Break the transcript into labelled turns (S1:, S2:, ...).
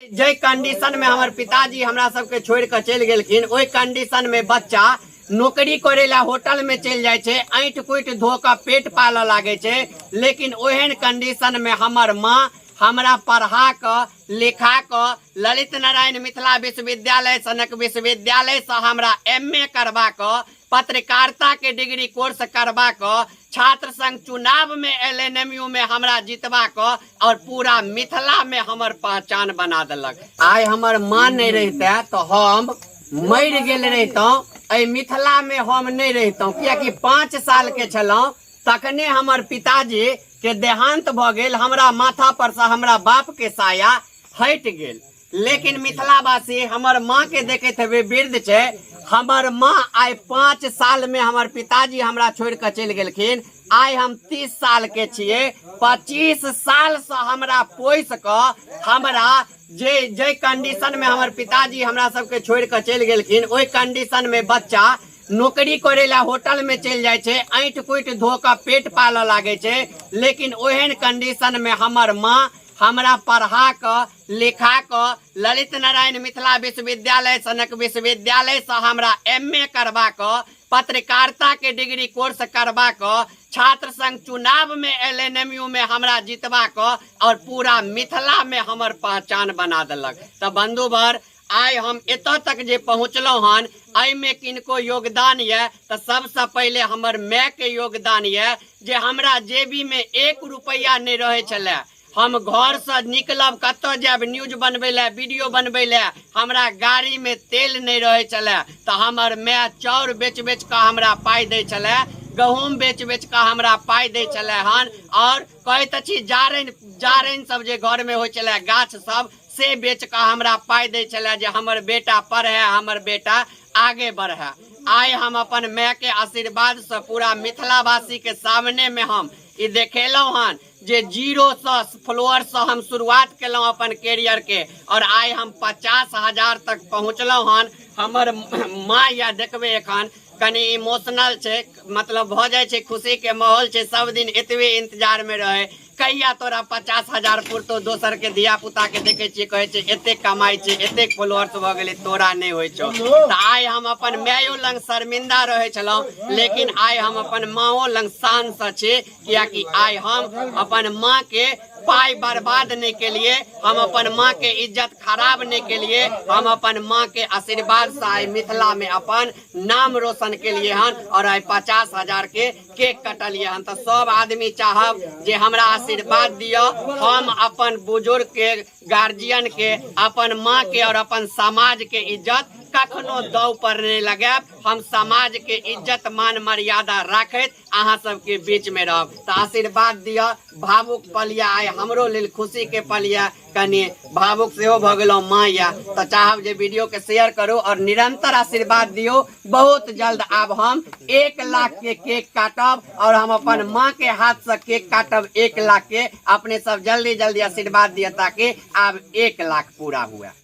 S1: जे condition में हमारे पिताजी हमरा सबके छोड़ के चल गेलखिन, ओई कंडीशन में बच्चा नौकरी करेला होटल में चल जाए छे, ऐंठ कुट धो के पेट पाल लागे छे। लेकिन ओहन कंडीशन में हमर माँ हमरा पढ़ा के लिखा के ललित नारायण मिथिला विश्वविद्यालय सनक विश्वविद्यालय से हमरा MA करवा के पत्रकारिता के डिग्री कोर्स करवा के छात्र संघ चुनाव में LNMU में हमरा जितवा के और पूरा मिथिला में हमर पहचान बना देलक। आइ हमर मां नहीं रहते तो हम मर गेल रहितौं, ऐ मिथिला में हम नहीं रहितौं, कियाकि 5 साल के छलौं तखने हमर पिताजी के देहांत भ गेल। हमरा माथा पर से हमरा बाप के साया हट गेल। लेकिन मिथिलावासी हमर माँ के देखते हुए वृद्ध छे। हमर माँ आइ 5 साल में हमर पिताजी हमरा छोड़ के चल गेलखिन। आइ हम 30 साल के छिए। 25 साल से हमरा पोस के हमरा जे कंडीशन में हमर पिताजी हमरा सबके छोड़ के चल गेलखिन, ओई कंडीशन में बच्चा नौकरी करेला होटल में चल जाए छे, ऐंठ कुट धो के पेट पाल लागे छे। लेकिन ओहन कंडीशन में हमर माँ हमरा पढ़ा के लिखा के ललित नारायण मिथिला विश्वविद्यालय सनक विश्वविद्यालय से हमरा MA करवा के पत्रकारिता के डिग्री कोर्स करवा के छात्र संघ चुनाव में LNMU में हमरा जितवा के और पूरा मिथिला में हमर पहचान बना देलक। तो बंधुवर, आइ हम एतऽ तक जे पहुँचलौं हन, एहि में किनको योगदान है तो सबसे पहले हमर माय के योगदान है। जे हमरा जेबी में 1 रुपया नहीं रहे छले, हम घर से निकलब कतो जाब न्यूज बनबे ले, वीडियो बनबे ले, हमरा गाड़ी में तेल नहीं रहे छले तो हमर माय चाउर बेच बेच के हमरा पाई दे छले, गहूम बेच बेच के हमरा पाई दे छले हन। और कहत छी जारैन सब जे घर में हो छले गाछ सब से बेच के हमरा पाई दे छले जे हमर बेटा पढ़े, हमर बेटा आगे बढ़े। आइ हम अपन माय के आशीर्वाद से पूरा मिथिलावासी के सामने में हम ई देखेलौं हन जे 0 से फॉलोअर से हम शुरुआत केलौं अपन कैरियर के, और आइ हम 50,000 तक पहुँचलौं हन। हमर माँ या देखबे एखन कनी इमोशनल छे, मतलब भ जाए छे, खुशी के माहौल छे, सब दिन एतबे इंतजार में रहे कहिया तोरा 50,000 पुरतो। दोसर के धिया पुता के देखे छे, कहे छे एते कमाई छे, एते फॉलोअर्स भ गेले, तोरा नहीं होय छो। त आइ हम अपन मायो लंग शर्मिंदा रहे छलौं, लेकिन आइ हम अपन माओ लंग शान से छे, कियाकि आइ हम अपन माँ के पाई बर्बाद नहीं के लिए, हम अपन माँ के इज्जत खराब नहीं के लिए, हम अपन माँ के आशीर्वाद से आइ मिथिला में अपन नाम रोशन के लिए हन। और आइ 50,000 के केक कटलिए हन। तो सब आदमी चाहब जे हमरा आशीर्वाद दियो, हम अपन बुजुर्ग के, गार्जियन के, अपन माँ के और अपन समाज के इज्जत कखनो दाव पर नहीं लगाब। हम समाज के इज्जत मान मर्यादा राखैत अहाँ सबके बीच में रहब। तो आशीर्वाद दियो। भावुक पलिया आइ हमरो लेल खुशी के पलिया, कनी भावुक सेहो भ गेलौं माँ या। तो चाहब जे वीडियो के शेयर करू और निरंतर आशीर्वाद दियो। बहुत जल्द आब हम 1 लाख के केक काटब और हम अपन माँ के हाथ से केक काटब 1 लाख के। अपने सब जल्दी जल्दी आशीर्वाद दिया ताकि अब 1 लाख पूरा हुआ।